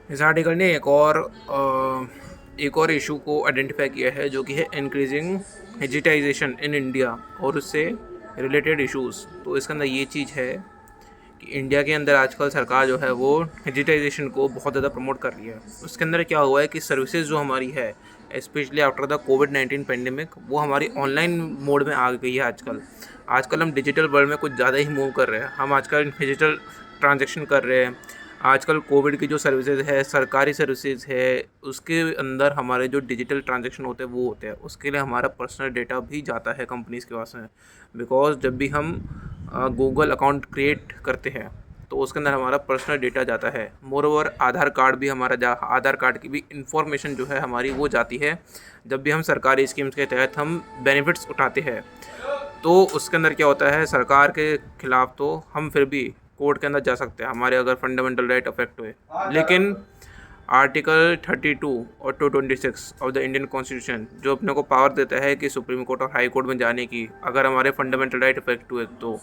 इस आर्टिकल ने एक और इशू को आइडेंटिफाई किया है, जो कि है इंक्रीजिंग डिजिटाइजेशन इन इंडिया और उससे रिलेटेड इश्यूज़। तो इसके अंदर ये चीज़ है कि इंडिया के अंदर आजकल सरकार जो है वो डिजिटाइजेशन को बहुत ज़्यादा प्रमोट कर रही है। उसके अंदर क्या हुआ है कि सर्विसेज जो हमारी है, specially after the covid pandemic, वो हमारी ऑनलाइन मोड में आ गई है आजकल। आजकल हम डिजिटल वर्ल्ड में कुछ ज़्यादा ही मूव कर रहे हैं। हम आजकल डिजिटल ट्रांजेक्शन कर रहे हैं। आजकल कोविड की जो सर्विसेज है, सरकारी सर्विसेज है, उसके अंदर हमारे जो डिजिटल ट्रांजैक्शन होते हैं वो होते हैं। उसके लिए हमारा पर्सनल डेटा भी जाता है कंपनीज़ के पास में। बिकॉज जब भी हम गूगल अकाउंट क्रिएट करते हैं तो उसके अंदर हमारा पर्सनल डेटा जाता है। मोर ओवर आधार कार्ड भी हमारा आधार कार्ड की भी इंफॉर्मेशन जो है हमारी वो जाती है जब भी हम सरकारी स्कीम्स के तहत हम बेनिफिट्स उठाते हैं। तो उसके अंदर क्या होता है, सरकार के खिलाफ़ तो हम फिर भी कोर्ट के अंदर जा सकते हैं हमारे अगर फंडामेंटल राइट अफेक्ट हुए। लेकिन आर्टिकल 32 और 226 ऑफ द इंडियन कॉन्स्टिट्यूशन जो अपने को पावर देता है कि सुप्रीम कोर्ट और हाई कोर्ट में जाने की, अगर हमारे फंडामेंटल राइट अफेक्ट हुए तो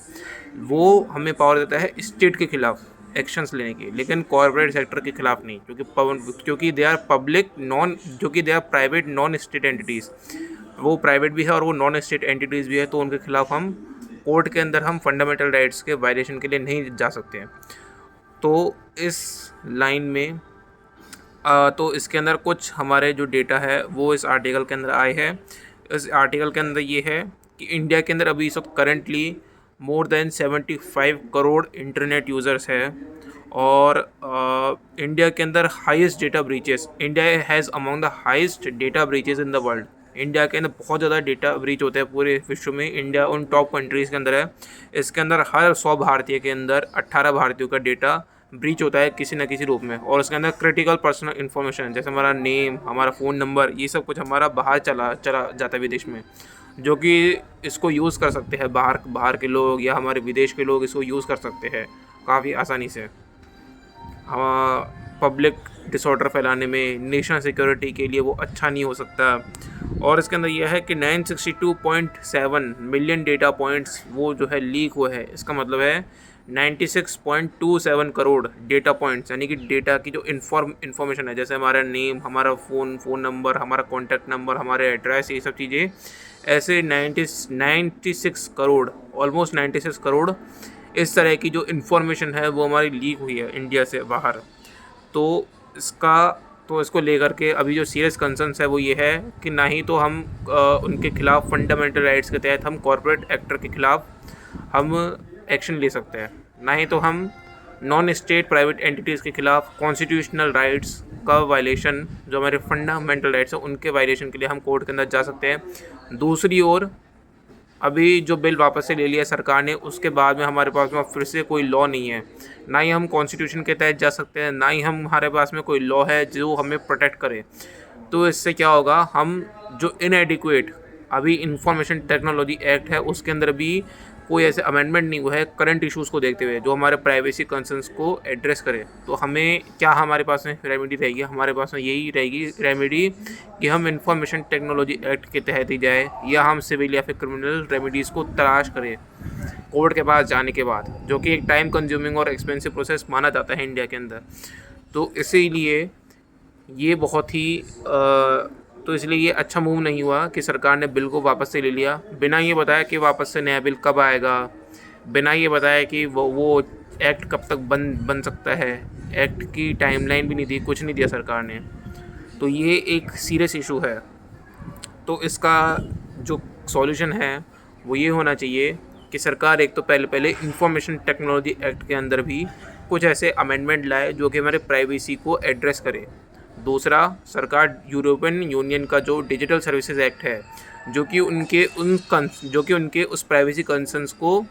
वो हमें पावर देता है स्टेट के खिलाफ एक्शंस लेने की, लेकिन कॉर्पोरेट सेक्टर के खिलाफ नहीं, क्योंकि दे आर पब्लिक नॉन, जो कि they are private non state entities. वो प्राइवेट भी है और वो नॉन स्टेट एंटिटीज़ भी है, तो उनके खिलाफ हम कोर्ट के अंदर हम फंडामेंटल राइट्स के वायलेशन के लिए नहीं जा सकते हैं। तो इस लाइन में तो इसके अंदर कुछ हमारे जो डेटा है वो इस आर्टिकल के अंदर आए हैं। इस आर्टिकल के अंदर ये है कि इंडिया के अंदर अभी इस वक्त currently more than 75 crore internet users है। और इंडिया के अंदर highest data breaches, India has among the highest data breaches in the world. India के अंदर बहुत ज़्यादा डेटा ब्रीच होते हैं पूरे विश्व में। इंडिया उन टॉप कंट्रीज़ के अंदर है। इसके अंदर हर 100 भारतीय के अंदर 18 भारतीयों का डेटा ब्रीच होता है किसी न किसी रूप में। और उसके अंदर क्रिटिकल पर्सनल इन्फॉर्मेशन जैसे हमारा नेम, हमारा फ़ोन नंबर, ये सब कुछ हमारा बाहर चला चला जाता है विदेश में, जो कि इसको यूज़ कर सकते हैं बाहर के लोग या हमारे विदेश के लोग इसको यूज़ कर सकते हैं काफ़ी आसानी से पब्लिक डिसऑर्डर फैलाने में। नेशनल सिक्योरिटी के लिए वो अच्छा नहीं हो सकता। और इसके अंदर यह है कि 962.7 मिलियन डेटा पॉइंट्स वो जो है लीक हुए हैं। इसका मतलब है 96.27 करोड़ डेटा पॉइंट्स, यानी कि डेटा की जो इन्फॉर्मेशन है, जैसे हमारा नेम, हमारा फ़ोन नंबर, हमारा कॉन्टैक्ट नंबर, हमारे एड्रेस, ये सब चीज़ें, ऐसे 96 करोड़, ऑलमोस्ट 96 करोड़ इस तरह की जो इन्फॉर्मेशन है वो हमारी लीक हुई है इंडिया से बाहर। तो इसका तो इसको लेकर के अभी जो सीरियस कंसर्न्स है वो ये है कि ना ही तो हम उनके खिलाफ फंडामेंटल राइट्स के तहत हम कॉर्पोरेट एक्टर के खिलाफ हम एक्शन ले सकते हैं, ना ही तो हम नॉन स्टेट प्राइवेट एंटिटीज़ के खिलाफ कॉन्स्टिट्यूशनल राइट्स का वायलेशन, जो हमारे फंडामेंटल राइट्स हैं उनके वायलेशन के लिए हम कोर्ट के अंदर जा सकते हैं। दूसरी ओर अभी जो बिल वापस से ले लिया सरकार ने, उसके बाद में हमारे पास में फिर से कोई लॉ नहीं है। ना ही हम कॉन्स्टिट्यूशन के तहत जा सकते हैं, ना ही हमारे पास में कोई लॉ है जो हमें प्रोटेक्ट करे। तो इससे क्या होगा, हम जो इनएडिक्वेट अभी इंफॉर्मेशन टेक्नोलॉजी एक्ट है उसके अंदर भी कोई ऐसे अमेंडमेंट नहीं हुआ है करंट इश्यूज़ को देखते हुए जो हमारे प्राइवेसी कंसर्न्स को एड्रेस करे। तो हमें क्या हमारे पास में रेमेडी रहेगी, हमारे पास में यही रहेगी रेमेडी कि हम इंफॉर्मेशन टेक्नोलॉजी एक्ट के तहत ही जाए, या हम सिविल या फिर क्रिमिनल रेमेडीज़ को तलाश करें कोर्ट के पास जाने के बाद, जो कि एक टाइम कंज्यूमिंग और एक्सपेंसिव प्रोसेस माना जाता है इंडिया के अंदर। तो इसीलिए ये बहुत ही तो इसलिए ये अच्छा मूव नहीं हुआ कि सरकार ने बिल को वापस से ले लिया बिना ये बताया कि वापस से नया बिल कब आएगा, बिना ये बताया कि वो एक्ट कब तक बन सकता है। एक्ट की टाइमलाइन भी नहीं दी, कुछ नहीं दिया सरकार ने। तो ये एक सीरियस इशू है। तो इसका जो सॉल्यूशन है वो ये होना चाहिए कि सरकार एक तो पहले इंफॉर्मेशन टेक्नोलॉजी एक्ट के अंदर भी कुछ ऐसे अमेंडमेंट लाए जो कि हमारे प्राइवेसी को एड्रेस करे। दूसरा, सरकार यूरोपियन यूनियन का जो डिजिटल सर्विसेज एक्ट है, जो कि उनके उस प्राइवेसी कंसर्न्स को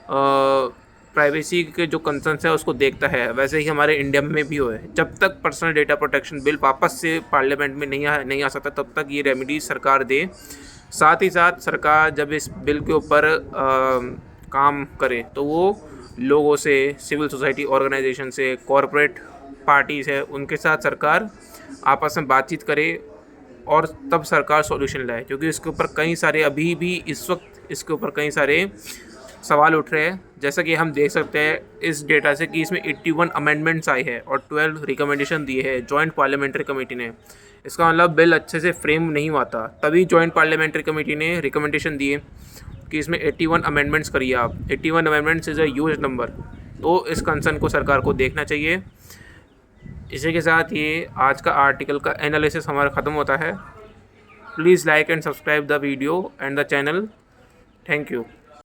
प्राइवेसी के जो कंसर्न्स है उसको देखता है, वैसे ही हमारे इंडिया में भी हो है। जब तक पर्सनल डेटा प्रोटेक्शन बिल वापस से पार्लियामेंट में नहीं आ सकता तब तक ये रेमेडी सरकार दे। साथ ही साथ सरकार जब इस बिल के ऊपर काम करे तो वो लोगों से, सिविल सोसाइटी ऑर्गेनाइजेशन से, कॉरपोरेट पार्टीज़ है उनके साथ सरकार आपस में बातचीत करे और तब सरकार सॉल्यूशन लाए, क्योंकि इसके ऊपर कई सारे अभी भी इस वक्त इसके ऊपर कई सारे सवाल उठ रहे हैं, जैसा कि हम देख सकते हैं इस डेटा से कि इसमें 81 अमेंडमेंट्स आई है और 12 रिकमेंडेशन दिए हैं जॉइंट पार्लियामेंट्री कमेटी ने। इसका मतलब बिल अच्छे से फ्रेम नहीं हुआ था, तभी जॉइंट पार्लियामेंट्री कमेटी ने रिकमेंडेशन दिए कि इसमें 81 अमेंडमेंट्स करिए आप। 81 amendments is a huge number, तो इस कंसर्न को सरकार को देखना चाहिए। इसी के साथ ये आज का आर्टिकल का एनालिसिस हमारा ख़त्म होता है। Please like and subscribe the video and the channel. Thank you.